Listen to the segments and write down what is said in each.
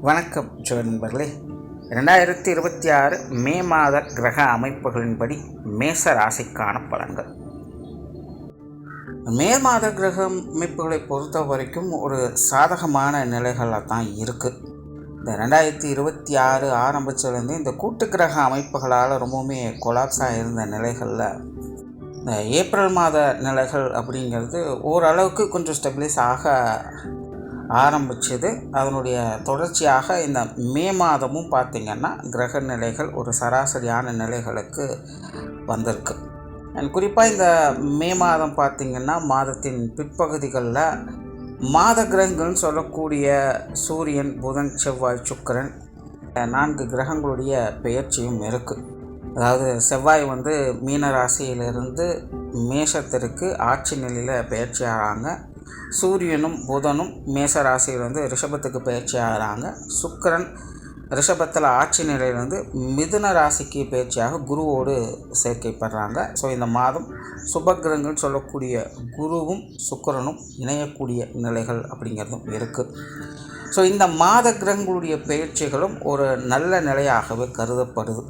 வணக்கம் நண்பர்களே. 2026 மே மாத கிரக அமைப்புகளின்படி மேச ராசிக்கான பலன்கள். மே மாத கிரக அமைப்புகளை பொறுத்த வரைக்கும் ஒரு சாதகமான நிலைகளில் தான் இருக்குது. இந்த 2026 ஆரம்பிச்சிலேருந்து இந்த கூட்டு கிரக அமைப்புகளால் ரொம்பவுமே கொலாப்ஸாக இருந்த நிலைகளில் இந்த ஏப்ரல் மாத நிலைகள் அப்படிங்கிறது ஓரளவுக்கு கொஞ்சம் ஸ்டெபிலைஸ் ஆக ஆரம்பிச்சது. அதனுடைய தொடர்ச்சியாக இந்த மே மாதமும் பார்த்திங்கன்னா கிரக நிலைகள் ஒரு சராசரியான நிலைகளுக்கு வந்திருக்கு. குறிப்பாக இந்த மே மாதம் பார்த்திங்கன்னா மாதத்தின் பிற்பகுதிகளில் மாத கிரகங்கள்னு சொல்லக்கூடிய சூரியன், புதன், செவ்வாய், சுக்கிரன் 4 கிரகங்களுடைய பெயர்ச்சியும் இருக்குது. அதாவது செவ்வாய் மீன ராசியிலிருந்து மேஷத்திற்கு ஆட்சி நிலையில் பெயர்ச்சி ஆகிறாங்க. சூரியனும் புதனும் மேச ராசியிலிருந்து ரிஷபத்துக்கு பயிற்சி ஆகிறாங்க. சுக்கிரன் ரிஷபத்தில் ஆட்சி நிலையிலிருந்து மிதுன ராசிக்கு பயிற்சியாக குருவோடு சேர்க்கைப்படுறாங்க. ஸோ இந்த மாதம் சுபகிரகங்கள் சொல்லக்கூடிய குருவும் சுக்கிரனும் இணையக்கூடிய நிலைகள் அப்படிங்கிறதும் இருக்குது. ஸோ இந்த மாத கிரகங்களுடைய பயிற்சிகளும் ஒரு நல்ல நிலையாகவே கருதப்படுது.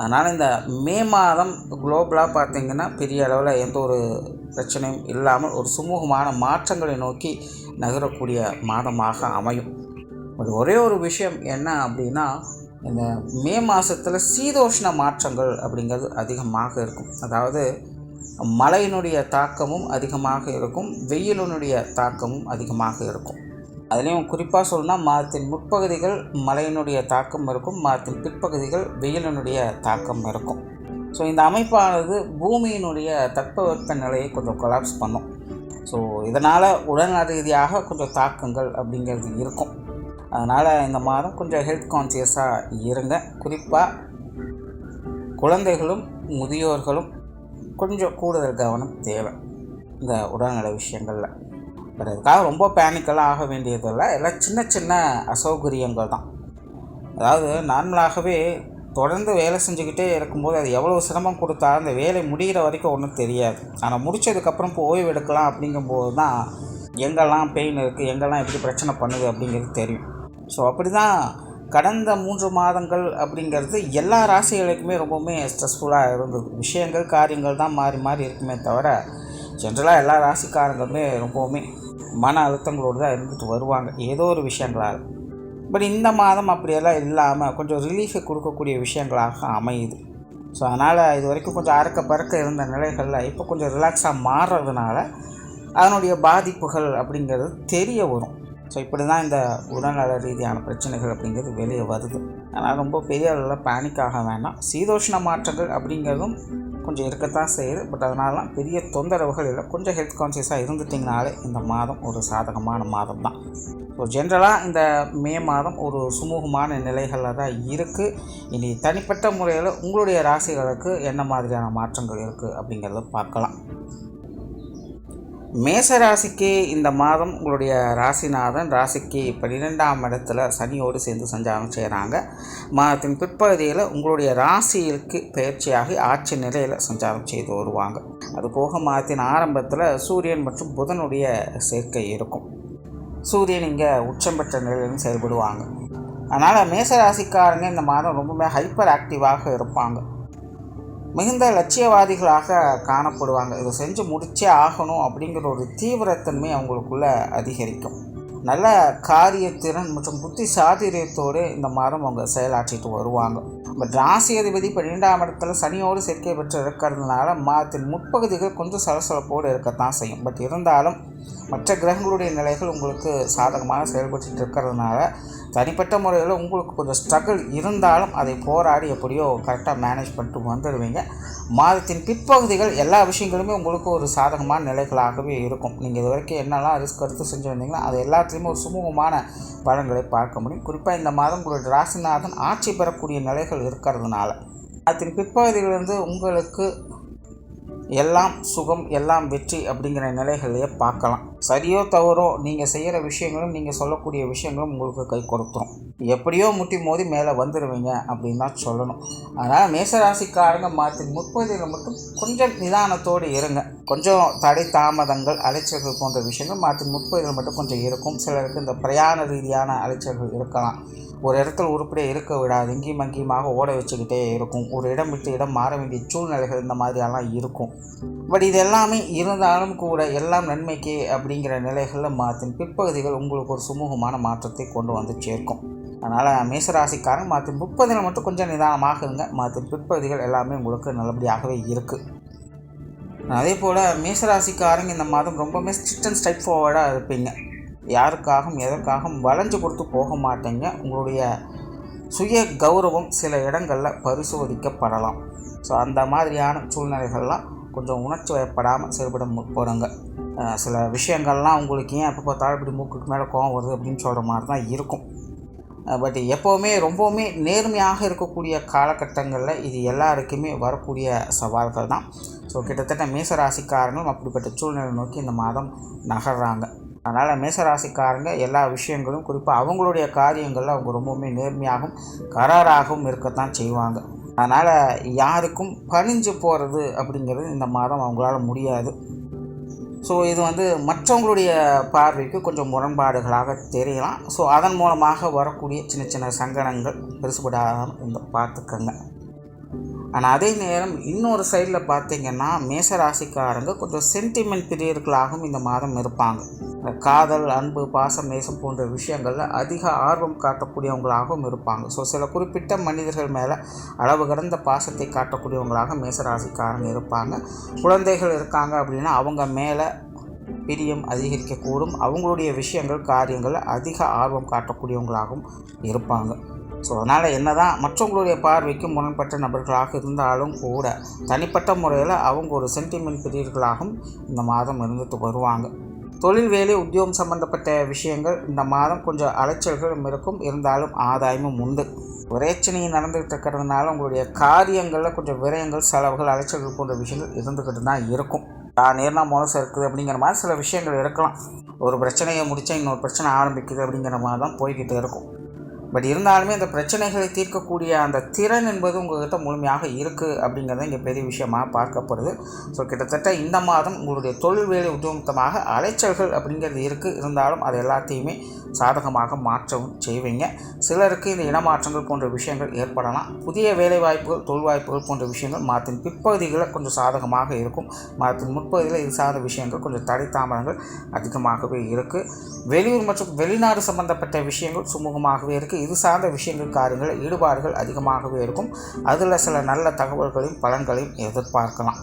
அதனால் இந்த மே மாதம் குளோபலாக பார்த்திங்கன்னா பெரிய அளவில் எந்த ஒரு பிரச்சனையும் இல்லாமல் ஒரு சுமூகமான மாற்றங்களை நோக்கி நகரக்கூடிய மாதமாக அமையும். அது ஒரே ஒரு விஷயம் என்ன அப்படின்னா, இந்த மே மாதத்தில் சீதோஷ்ண மாற்றங்கள் அப்படிங்கிறது அதிகமாக இருக்கும். அதாவது மழையினுடைய தாக்கமும் அதிகமாக இருக்கும், வெயிலினுடைய தாக்கமும் அதிகமாக இருக்கும். அதுலேயும் குறிப்பாக சொல்லணும்னா மாதத்தின் முற்பகுதிகள் மழையினுடைய தாக்கம் இருக்கும், மாதத்தின் பிற்பகுதிகள் வெயிலினுடைய தாக்கம் இருக்கும். ஸோ இந்த அமைப்பானது பூமியினுடைய தட்பவெப்ப நிலையை கொஞ்சம் கொலாப்ஸ் பண்ணும். ஸோ இதனால் உடல்நல ரீதியாக கொஞ்சம் தாக்கங்கள் அப்படிங்கிறது இருக்கும். அதனால் இந்த மாதம் கொஞ்சம் ஹெல்த் கான்சியஸாக இருங்க. குறிப்பாக குழந்தைகளும் முதியோர்களும் கொஞ்சம் கூடுதல் கவனம் தேவை இந்த உடல்நல விஷயங்களில். பட் அதுக்காக ரொம்ப பேனிக்கெல்லாம் ஆக வேண்டியதில்லை. எல்லாம் சின்ன சின்ன அசௌகரியங்கள் தான். அதாவது நார்மலாகவே தொடர்ந்து வேலை செஞ்சுக்கிட்டே இருக்கும்போது அது எவ்வளோ சிரமம் கொடுத்தாலும் அந்த வேலை முடிகிற வரைக்கும் ஒன்றும் தெரியாது. ஆனால் முடித்ததுக்கப்புறம் இப்போ ஓய்வு எடுக்கலாம் அப்படிங்கும்போது தான் எங்கெல்லாம் பெயின் இருக்குது, எங்கெல்லாம் எப்படி பிரச்சனை பண்ணுது அப்படிங்கிறது தெரியும். ஸோ அப்படி தான் கடந்த 3 மாதங்கள் அப்படிங்கிறது எல்லா ராசிகளுக்குமே ரொம்பவுமே ஸ்ட்ரெஸ்ஃபுல்லாக இருந்தது. விஷயங்கள் காரியங்கள் தான் மாறி மாறி இருக்குமே தவிர ஜென்ரலாக எல்லா ராசிக்காரங்களுமே ரொம்பவுமே மன அழுத்தங்களோடு தான் இருந்துட்டு வருவாங்க ஏதோ ஒரு விஷயங்களால். பட் இந்த மாதம் அப்படியெல்லாம் இல்லாமல் கொஞ்சம் ரிலீஃபை கொடுக்கக்கூடிய விஷயங்களாக அமையுது. ஸோ அதனால் இது வரைக்கும் கொஞ்சம் அறக்க பறக்க இருந்த நிலைகளில் இப்போ கொஞ்சம் ரிலாக்ஸாக மாறுறதுனால அதனுடைய பாதிப்புகள் அப்படிங்கிறது தெரிய வரும். ஸோ இப்படி தான் இந்த உடல்நல ரீதியான பிரச்சனைகள் அப்படிங்கிறது வெளியே வருது. அதனால் ரொம்ப பெரிய அளவில் பேனிக் ஆக வேண்டாம். சீதோஷ்ண மாற்றங்கள் அப்படிங்கிறதும் கொஞ்சம் இருக்கத்தான் செய்யுது. பட் அதனாலலாம் பெரிய தொந்தரவுகள் இல்லை. கொஞ்சம் ஹெல்த் கான்சியஸாக இருந்துட்டிங்கனாலே இந்த மாதம் ஒரு சாதகமான மாதம் தான். ஸோ ஜென்ரலாக இந்த மே மாதம் ஒரு சுமூகமான நிலைகளில் தான் இருக்குது. இனி தனிப்பட்ட முறையில் உங்களுடைய ராசிகளுக்கு என்ன மாதிரியான மாற்றங்கள் இருக்குது அப்படிங்கிறத பார்க்கலாம். மேச ராசிக்கு இந்த மாதம் உங்களுடைய ராசிநாதன் ராசிக்கு 12ஆம் இடத்துல சனியோடு சேர்ந்து சஞ்சாரம் செய்கிறாங்க. மாதத்தின் பிற்பகுதியில் உங்களுடைய ராசிக்கு பயிற்சியாகி ஆட்சி நிலையில் சஞ்சாரம் செய்து வருவாங்க. அதுபோக மாதத்தின் ஆரம்பத்தில் சூரியன் மற்றும் புதனுடைய சேர்க்கை இருக்கும். சூரியன் இங்கே உச்சம் பெற்ற நிலையிலும் செயல்படுவாங்க. அதனால் மேச ராசிக்காரங்க இந்த மாதம் ரொம்பவே ஹைப்பர் ஆக்டிவாக இருப்பாங்க. மிகுந்த லட்சியவாதிகளாக காணப்படுவாங்க. இதை செஞ்சு முடிச்சே ஆகணும் அப்படிங்கிற ஒரு தீவிரத்தன்மை அவங்களுக்குள்ளே அதிகரிக்கும். நல்ல காரியத்திறன் மற்றும் புத்தி சாதுரியத்தோடு இந்த மாதம் அவங்க செயலாற்றிட்டு வருவாங்க. பட் ராசி அதிபதி 12ஆம் இடத்துல சனியோடு சேர்க்கை பெற்று இருக்கிறதுனால மாதத்தின் முற்பகுதிகள் கொஞ்சம் சலசலப்போடு இருக்கத்தான் செய்யும். பட் இருந்தாலும் மற்ற கிரகங்களுடைய நிலைகள் உங்களுக்கு சாதகமாக செயல்பட்டு இருக்கிறதுனால தனிப்பட்ட முறையில் உங்களுக்கு கொஞ்சம் ஸ்ட்ரகிள் இருந்தாலும் அதை போராடி எப்படியோ கரெக்டாக மேனேஜ் பண்ணிட்டு வந்துடுவீங்க. மாதத்தின் பிற்பகுதிகள் எல்லா விஷயங்களுமே உங்களுக்கு ஒரு சாதகமான நிலைகளாகவே இருக்கும். நீங்கள் இது வரைக்கும் என்னெல்லாம் ரிஸ்க் எடுத்து செஞ்சு வந்தீங்கன்னா அது எல்லாத்துலேயுமே ஒரு சுமூகமான பலன்களை பார்க்க முடியும். குறிப்பாக இந்த மாதம் உங்களுடைய ராசிநாதன் ஆட்சி பெறக்கூடிய நிலைகள் இருக்கிறதுனால மாதத்தின் பிற்பகுதிகளிலிருந்து உங்களுக்கு எல்லாம் சுகம் எல்லாம் வெற்றி அப்படிங்கிற நிலைகளையே பார்க்கலாம். சரியோ தவறோ நீங்கள் செய்கிற விஷயங்களும் நீங்கள் சொல்லக்கூடிய விஷயங்களும் உங்களுக்கு கை கொடுத்துரும். எப்படியோ முட்டி மோதி மேலே வந்துடுவீங்க அப்படின்னு தான் சொல்லணும். அதனால் மேசராசிக்காரங்க மாற்றின் 30 மட்டும் கொஞ்சம் நிதானத்தோடு இருங்க. கொஞ்சம் தடை தாமதங்கள் அலைச்சல்கள் போன்ற விஷயங்கள் மாற்றின் 30 மட்டும் கொஞ்சம் இருக்கும். சிலருக்கு இந்த பிரயாண ரீதியான அலைச்சல்கள் இருக்கலாம். ஒரு இடத்துல உருப்படியாக இருக்க விடாது, இங்கேயும் அங்கேயுமாக ஓட வச்சுக்கிட்டே இருக்கும். ஒரு இடம் விட்டு இடம் மாற வேண்டிய சூழ்நிலைகள் இந்த மாதிரியெல்லாம் இருக்கும். பட் இது எல்லாமே இருந்தாலும் கூட எல்லாம் நன்மைக்கு அப்படிங்கிற நிலைகளில் மாற்றின் பிற்பகுதிகள் உங்களுக்கு ஒரு சுமூகமான மாற்றத்தை கொண்டு வந்து சேர்க்கும். அதனால் மேசராசிக்காரன் மாற்றின் 30 மட்டும் கொஞ்சம் நிதானமாக இருங்க. மாற்றின் பிற்பகுதிகள் எல்லாமே உங்களுக்கு நல்லபடியாகவே இருக்குது. அதே போல் மேசராசிக்காரங்க இந்த மாதம் ரொம்பவுமே ஸ்ட்ரிக்ட் அண்ட் ஸ்ட்ரைட் ஃபார்வர்டாக இருப்பீங்க. யாருக்காகவும் எதற்காகவும் வளைஞ்சு கொடுத்து போக மாட்டீங்க. உங்களுடைய சுய கௌரவம் சில இடங்களில் பரிசோதிக்கப்படலாம். ஸோ அந்த மாதிரியான சூழ்நிலைகள்லாம் கொஞ்சம் உணர்ச்சி வயப்படாமல் செயல்பட முற்படுங்க. சில விஷயங்கள்லாம் உங்களுக்கு ஏன் எப்போ பார்த்தாலும் இப்படி மூக்குக்கு மேலே கோவம் வருது அப்படின்னு சொல்கிற மாதிரி தான் இருக்கும். பட் எப்போவுமே ரொம்பவுமே நேர்மையாக இருக்கக்கூடிய காலகட்டங்களில் இது எல்லாருக்குமே வரக்கூடிய சவால்கள் தான். ஸோ கிட்டத்தட்ட மேசராசிக்காரங்களும் அப்படிப்பட்ட சூழ்நிலை நோக்கி இந்த மாதம் நகர்றாங்க. அதனால் மேசராசிக்காரங்க எல்லா விஷயங்களும் குறிப்பாக அவங்களுடைய காரியங்களில் அவங்க ரொம்பவுமே நேர்மையாகவும் கராராகவும் இருக்கத்தான் செய்வாங்க. அதனால் யாருக்கும் பணிஞ்சு போகிறது அப்படிங்கிறது இந்த மாதம் அவங்களால முடியாது. ஸோ இது மற்றவங்களுடைய பார்வைக்கு கொஞ்சம் முரண்பாடுகளாக தெரியலாம். ஸோ அதன் மூலமாக வரக்கூடிய சின்ன சின்ன சங்கடங்கள் பெருசுபடாமல் பார்த்துக்கங்க. ஆனால் அதே நேரம் இன்னொரு சைடில் பார்த்திங்கன்னா மேசராசிக்காரங்க கொஞ்சம் சென்டிமெண்ட் பிரியர்களாகவும் இந்த மாதம் இருப்பாங்க. காதல், அன்பு, பாசம், நேசம் போன்ற விஷயங்களில் அதிக ஆர்வம் காட்டக்கூடியவங்களாகவும் இருப்பாங்க. ஸோ சில குறிப்பிட்ட மனிதர்கள் மேலே அளவு கடந்த பாசத்தை காட்டக்கூடியவங்களாக மேசராசிக்காரங்க இருப்பாங்க. குழந்தைகள் இருக்காங்க அப்படின்னா அவங்க மேலே பிரியம் அதிகரிக்கக்கூடும். அவங்களுடைய விஷயங்கள் காரியங்களில் அதிக ஆர்வம் காட்டக்கூடியவங்களாகவும் இருப்பாங்க. ஸோ அதனால் என்ன தான் மற்றவங்களுடைய பார்வைக்கு முரண்பட்ட நபர்களாக இருந்தாலும் கூட தனிப்பட்ட முறையில் அவங்க ஒரு சென்டிமெண்ட் பிரியர்களாகவும் இந்த மாதம் இருந்துட்டு வருவாங்க. தொழில், வேலை, உத்தியோகம் சம்பந்தப்பட்ட விஷயங்கள் இந்த மாதம் கொஞ்சம் அலைச்சல்களும் இருக்கும். இருந்தாலும் ஆதாயமும் உண்டு. விரைச்சனை நடந்துகிட்டு இருக்கிறதுனால உங்களுடைய காரியங்களில் கொஞ்சம் விரயங்கள், செலவுகள், அலைச்சல்கள் போன்ற விஷயங்கள் இருந்துக்கிட்டு தான் இருக்கும். நேர்னா மோசம் இருக்குது அப்படிங்கிற மாதிரி சில விஷயங்கள் இருக்கலாம். ஒரு பிரச்சனையை முடித்தா இன்னொரு பிரச்சனை ஆரம்பிக்குது அப்படிங்கிற மாதிரி தான் போய்கிட்டு இருக்கும். பட் இருந்தாலுமே அந்த பிரச்சனைகளை தீர்க்கக்கூடிய அந்த திறன் என்பது உங்கள்கிட்ட முழுமையாக இருக்குது அப்படிங்கிறது இங்கே பெரிய விஷயமாக பார்க்கப்படுது. ஸோ கிட்டத்தட்ட இந்த மாதம் உங்களுடைய தொழில், வேலை, உத்தியோகமாக அலைச்சல்கள் அப்படிங்கிறது இருக்குது. இருந்தாலும் அது எல்லாத்தையுமே சாதகமாக மாற்றவும் செய்வீங்க. சிலருக்கு இந்த இடமாற்றங்கள் போன்ற விஷயங்கள் ஏற்படலாம். புதிய வேலை வாய்ப்புகள், தொழில் வாய்ப்புகள் போன்ற விஷயங்கள் மாதத்தின் பிற்பகுதிகளில் கொஞ்சம் சாதகமாக இருக்கும். மாதத்தின் முற்பகுதியில் இது சார்ந்த விஷயங்கள் கொஞ்சம் தடை தாமதங்கள் அதிகமாகவே இருக்குது. வெளியூர் மற்றும் வெளிநாடு சம்பந்தப்பட்ட விஷயங்கள் சுமூகமாகவே இருக்குது. இது சார்ந்த விஷயங்கள் காரியங்கள் ஈடுபாடுகள் அதிகமாகவே இருக்கும். அதில் சில நல்ல தகவல்களையும் பலன்களையும் எதிர்பார்க்கலாம்.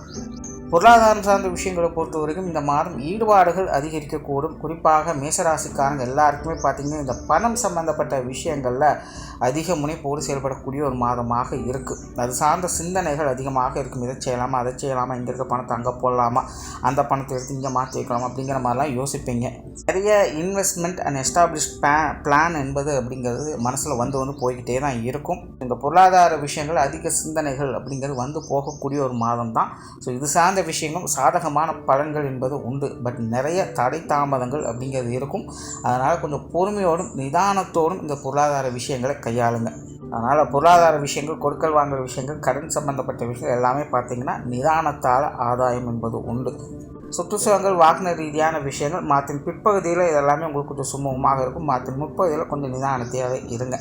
பொருளாதாரம் சார்ந்த விஷயங்களை பொறுத்த வரைக்கும் இந்த மாதம் ஈடுபாடுகள் அதிகரிக்கக்கூடும். குறிப்பாக மேசராசிக்காரங்க எல்லாருக்குமே பார்த்திங்கன்னா இந்த பணம் சம்பந்தப்பட்ட விஷயங்களில் அதிக முனைப்போடு செயல்படக்கூடிய ஒரு மாதமாக இருக்குது. அது சார்ந்த சிந்தனைகள் அதிகமாக இருக்கும். இதை செய்யலாமா, அதை செய்யலாமா, இங்கே இருக்க பணத்தை அங்கே போடலாமா, அந்த பணத்தை எடுத்து இங்கே மாற்றி வைக்கலாமா அப்படிங்கிற மாதிரிலாம் யோசிப்பீங்க. நிறைய இன்வெஸ்ட்மெண்ட் அண்ட் எஸ்டாப்ளிஷ் பிளான் என்பது அப்படிங்கிறது மனசில் வந்து போய்கிட்டே தான் இருக்கும். இந்த பொருளாதார விஷயங்கள் அதிக சிந்தனைகள் அப்படிங்கிறது வந்து போகக்கூடிய ஒரு மாதம் தான். ஸோ இது சார்ந்த விஷயங்களும் சாதகமான பலன்கள் என்பது உண்டு. பட் நிறைய தடை தாமதங்கள் அப்படிங்கிறது இருக்கும். அதனால் கொஞ்சம் பொறுமையோடும் நிதானத்தோடும் இந்த பொருளாதார விஷயங்களை கையாளுங்க. அதனால் பொருளாதார விஷயங்கள், கொடுக்கல் வாங்குகிற விஷயங்கள், கடன் சம்பந்தப்பட்ட விஷயங்கள் எல்லாமே பார்த்திங்கன்னா நிதானத்தால் ஆதாயம் என்பது உண்டு. சுற்றுச்சூழல், வாகன ரீதியான விஷயங்கள் மாற்றின் பிற்பகுதியில் இதெல்லாமே உங்களுக்கு கொஞ்சம் சுமூகமாக இருக்கும். மாற்றின் முற்பகுதியில் கொஞ்சம் நிதானத்தையாக இருங்க.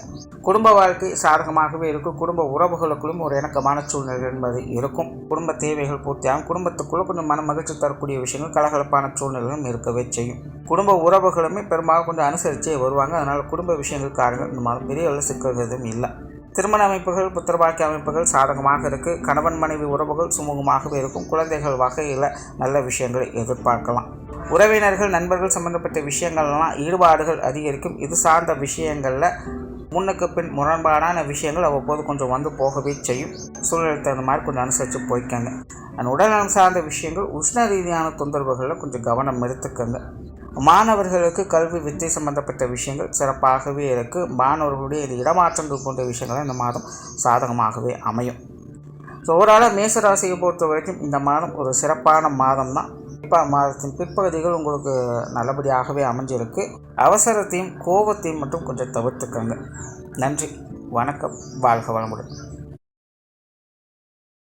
குடும்ப வாழ்க்கை சாதகமாகவே இருக்கும். குடும்ப உறவுகளுக்குள்ளும் ஒரு இணக்கமான சூழ்நிலை என்பது இருக்கும். குடும்ப தேவைகள் பூர்த்தியாகும். குடும்பத்துக்குள்ளே கொஞ்சம் மன மகிழ்ச்சி தரக்கூடிய விஷயங்கள், கலகலப்பான சூழ்நிலைகளும் இருக்கவே செய்யும். குடும்ப உறவுகளுமே பெரும்பாலும் கொஞ்சம் அனுசரித்தே வருவாங்க. அதனால் குடும்ப விஷயங்கள் காரணங்கள் இந்த மாதிரி பெரிய அளவில் சிக்கல்களும் இல்லை. திருமண அமைப்புகள், புத்திரபாக்கிய அமைப்புகள் சாதகமாக இருக்குது. கணவன் மனைவி உறவுகள் சுமூகமாகவே இருக்கும். குழந்தைகள் வகையில் நல்ல விஷயங்களை எதிர்பார்க்கலாம். உறவினர்கள், நண்பர்கள் சம்பந்தப்பட்ட விஷயங்கள்லாம் ஈடுபாடுகள் அதிகரிக்கும். இது சார்ந்த விஷயங்களில் முன்னுக்கு பின் முரண்பாடான விஷயங்கள் அவ்வப்போது கொஞ்சம் வந்து போகவே செய்யும். சூழ்நிலை தகுந்த மாதிரி கொஞ்சம் அனுசரித்து போய்க்கங்க. உடல்நலம் சார்ந்த விஷயங்கள், உஷ்ண ரீதியான தொந்தரவுகளில் கொஞ்சம் கவனம் எடுத்துக்கங்க. மாணவர்களுக்கு கல்வி, வித்தை சம்பந்தப்பட்ட விஷயங்கள் சிறப்பாகவே இருக்குது. மாணவர்களுடைய இந்த இடமாற்றங்கள் போன்ற விஷயங்கள் இந்த மாதம் சாதகமாகவே அமையும். ஸோ ஓவராலாக மேசராசியை பொறுத்த வரைக்கும் இந்த மாதம் ஒரு சிறப்பான மாதம் தான். கண்டிப்பாக மாதத்தின் பிற்பகுதிகள் உங்களுக்கு நல்லபடியாகவே அமைஞ்சிருக்கு. அவசரத்தையும் கோபத்தையும் மட்டும் கொஞ்சம் தவிர்த்துக்கங்க. நன்றி, வணக்கம், வாழ்க வளமுடன்.